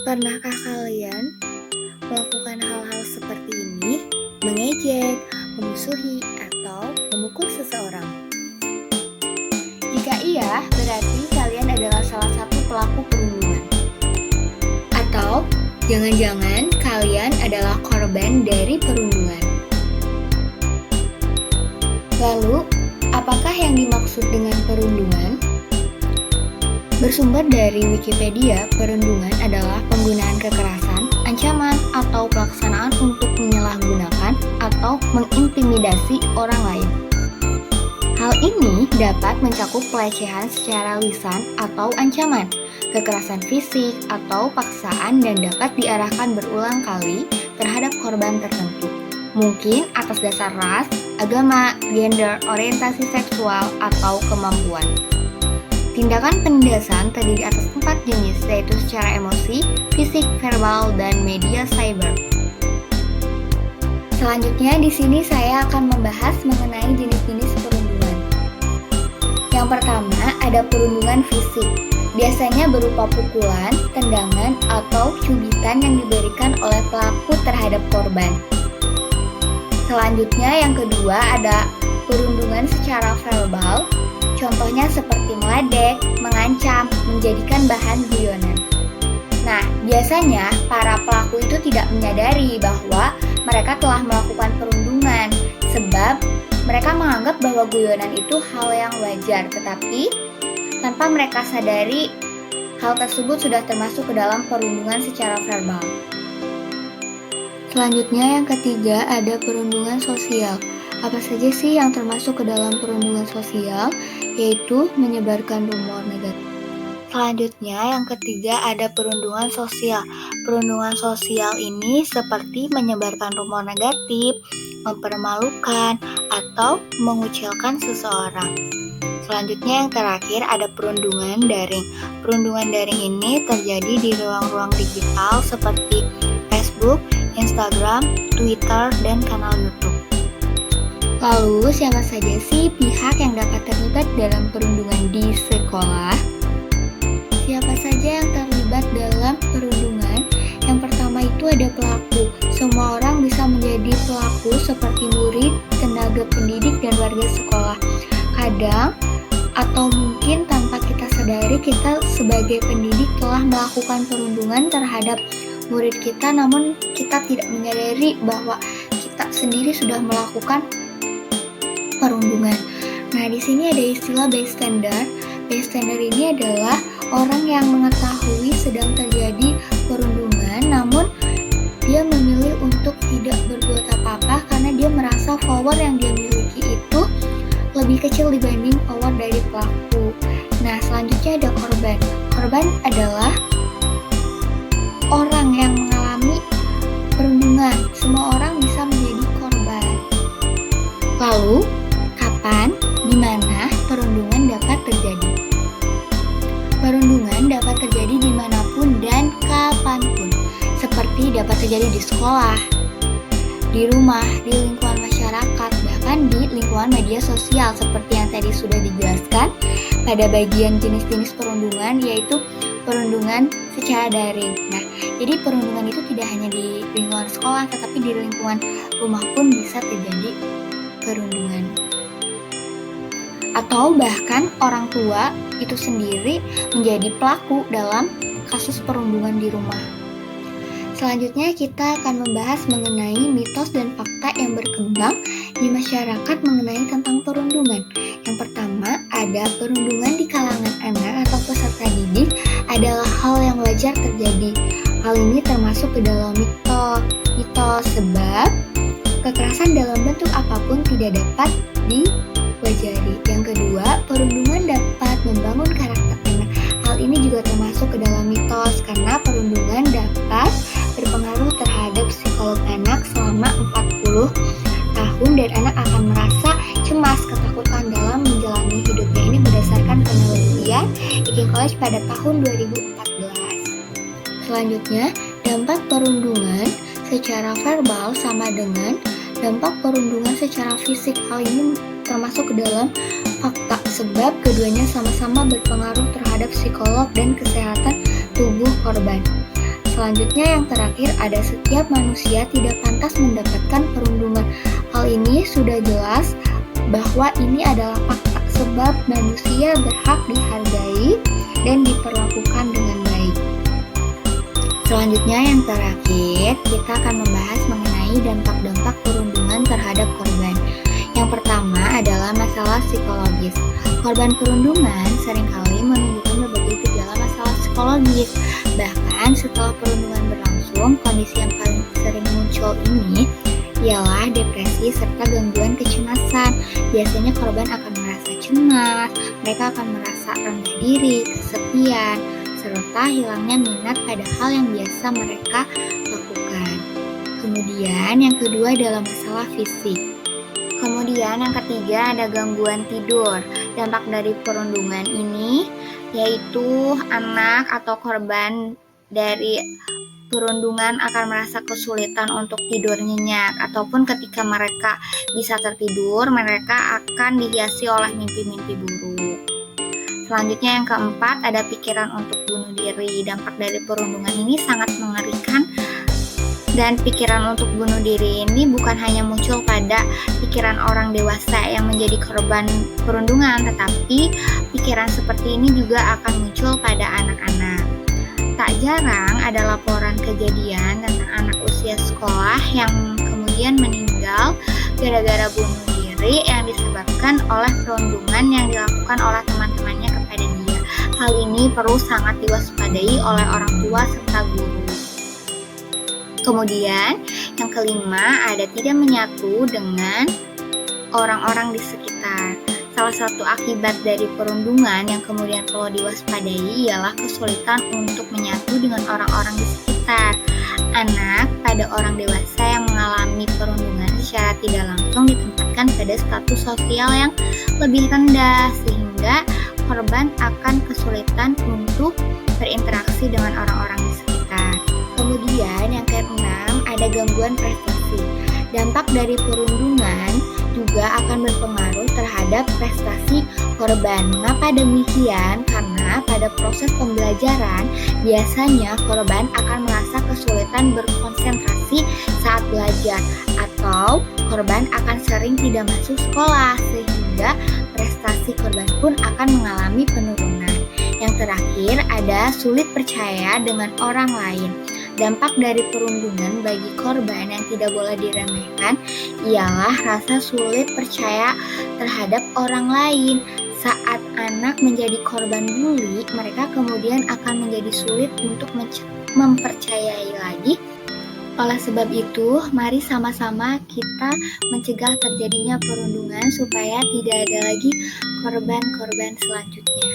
Pernahkah kalian melakukan hal-hal seperti ini? Mengejek, memusuhi, atau memukul seseorang? Jika iya, berarti kalian adalah salah satu pelaku perundungan. Atau jangan-jangan kalian adalah korban dari perundungan. Lalu, apakah yang dimaksud dengan perundungan? Bersumber dari Wikipedia, perundungan adalah penggunaan kekerasan, ancaman, atau pelaksanaan untuk menyalahgunakan atau mengintimidasi orang lain. Hal ini dapat mencakup pelecehan secara lisan atau ancaman, kekerasan fisik atau paksaan dan dapat diarahkan berulang kali terhadap korban tertentu. Mungkin atas dasar ras, agama, gender, orientasi seksual, atau kemampuan. Tindakan penindasan terdiri atas 4 jenis, yaitu secara emosi, fisik, verbal, dan media cyber. Selanjutnya di sini saya akan membahas mengenai jenis-jenis perundungan. Yang pertama ada perundungan fisik, biasanya berupa pukulan, tendangan, atau cubitan yang diberikan oleh pelaku terhadap korban. Selanjutnya yang kedua ada perundungan secara verbal. Contohnya seperti meledek, mengancam, menjadikan bahan guyonan. Nah, biasanya para pelaku itu tidak menyadari bahwa mereka telah melakukan perundungan sebab mereka menganggap bahwa guyonan itu hal yang wajar, tetapi tanpa mereka sadari hal tersebut sudah termasuk ke dalam perundungan secara verbal. Selanjutnya yang ketiga ada perundungan sosial. Apa saja sih yang termasuk ke dalam perundungan sosial? Yaitu menyebarkan rumor negatif. Selanjutnya yang ketiga ada perundungan sosial. Perundungan sosial ini seperti menyebarkan rumor negatif, mempermalukan, atau mengucilkan seseorang. Selanjutnya yang terakhir ada perundungan daring. Perundungan daring ini terjadi di ruang-ruang digital seperti Facebook, Instagram, Twitter, dan kanal YouTube. Lalu, siapa saja sih pihak yang dapat terlibat dalam perundungan di sekolah? Siapa saja yang terlibat dalam perundungan? Yang pertama itu ada pelaku. Semua orang bisa menjadi pelaku seperti murid, tenaga pendidik, dan warga sekolah. Kadang, atau mungkin tanpa kita sadari, kita sebagai pendidik telah melakukan perundungan terhadap murid kita, namun kita tidak menyadari bahwa kita sendiri sudah melakukan perundungan. Nah, di sini ada istilah bystander. Bystander ini adalah orang yang mengetahui sedang terjadi perundungan, namun dia memilih untuk tidak berbuat apa-apa karena dia merasa power yang dia miliki itu lebih kecil dibanding power dari pelaku. Nah, selanjutnya ada korban. Korban adalah orang yang mengalami perundungan. Semua orang bisa menjadi korban. Lalu, kapan, di mana perundungan dapat terjadi? Perundungan dapat terjadi dimanapun dan kapanpun, seperti dapat terjadi di sekolah, di rumah, di lingkungan masyarakat, bahkan di lingkungan media sosial seperti yang tadi sudah dijelaskan pada bagian jenis-jenis perundungan, yaitu perundungan secara daring. Nah, jadi perundungan itu tidak hanya di lingkungan sekolah, tetapi di lingkungan rumah pun bisa terjadi perundungan. Atau bahkan orang tua itu sendiri menjadi pelaku dalam kasus perundungan di rumah. Selanjutnya kita akan membahas mengenai mitos dan fakta yang berkembang di masyarakat mengenai tentang perundungan. Yang pertama, ada perundungan di kalangan anak atau peserta didik adalah hal yang wajar terjadi. Hal ini termasuk ke dalam mitos sebab kekerasan dalam bentuk apapun tidak dapat diwajari. Yang kedua, perundungan dapat membangun karakter anak. Hal ini juga termasuk ke dalam mitos karena perundungan dapat berpengaruh terhadap psikolog anak selama 40 tahun dan anak akan merasa cemas, ketakutan dalam menjalani hidupnya. Ini berdasarkan penelitian King College pada tahun 2014. Selanjutnya, dampak perundungan secara verbal sama dengan dampak perundungan secara fisik. Hal ini termasuk ke dalam fakta sebab keduanya sama-sama berpengaruh terhadap psikolog dan kesehatan tubuh korban. Selanjutnya yang terakhir ada setiap manusia tidak pantas mendapatkan perundungan. Hal ini sudah jelas bahwa ini adalah fakta sebab manusia berhak dihargai dan diperlakukan dengan baik. Selanjutnya yang terakhir, kita akan membahas mengenai dampak-dampak perundungan terhadap korban. Yang pertama adalah masalah psikologis. Korban perundungan seringkali menunjukkan berbagai gejala masalah psikologis. Bahkan setelah perundungan berlangsung, kondisi yang paling sering muncul ini ialah depresi serta gangguan kecemasan. Biasanya korban akan merasa cemas, mereka akan merasa rendah diri, kesepian, serta hilangnya minat pada hal yang biasa mereka lakukan. Kemudian yang kedua adalah masalah fisik. Kemudian yang ketiga ada gangguan tidur. Dampak dari perundungan ini yaitu anak atau korban dari perundungan akan merasa kesulitan untuk tidur nyenyak, ataupun ketika mereka bisa tertidur, mereka akan dihiasi oleh mimpi-mimpi buruk. Selanjutnya yang keempat ada pikiran untuk bunuh diri. Dampak dari perundungan ini sangat mengerikan, dan pikiran untuk bunuh diri ini bukan hanya muncul pada pikiran orang dewasa yang menjadi korban perundungan, tetapi pikiran seperti ini juga akan muncul pada anak-anak. Tak jarang ada laporan kejadian tentang anak usia sekolah yang kemudian meninggal gara-gara bunuh diri yang disebabkan oleh perundungan yang dilakukan oleh teman-temannya kepada dia. Hal ini perlu sangat diwaspadai oleh orang tua serta guru. Kemudian yang kelima ada tidak menyatu dengan orang-orang di sekitar. Salah satu akibat dari perundungan yang kemudian perlu diwaspadai ialah kesulitan untuk menyatu dengan orang-orang di sekitar. Anak pada orang dewasa yang mengalami perundungan secara tidak langsung ditempatkan pada status sosial yang lebih rendah, sehingga korban akan kesulitan untuk berinteraksi dengan orang-orang di sekitar. Kemudian yang keenam ada gangguan prestasi. Dampak dari perundungan juga akan berpengaruh terhadap prestasi korban. Mengapa demikian? Karena pada proses pembelajaran biasanya korban akan merasa kesulitan berkonsentrasi saat belajar, atau korban akan sering tidak masuk sekolah, sehingga prestasi korban pun akan mengalami penurunan. Yang terakhir ada sulit percaya dengan orang lain. Dampak dari perundungan bagi korban yang tidak boleh diremehkan ialah rasa sulit percaya terhadap orang lain. Saat anak menjadi korban bully, mereka kemudian akan menjadi sulit untuk mempercayai lagi. Oleh sebab itu, mari sama-sama kita mencegah terjadinya perundungan supaya tidak ada lagi korban-korban selanjutnya.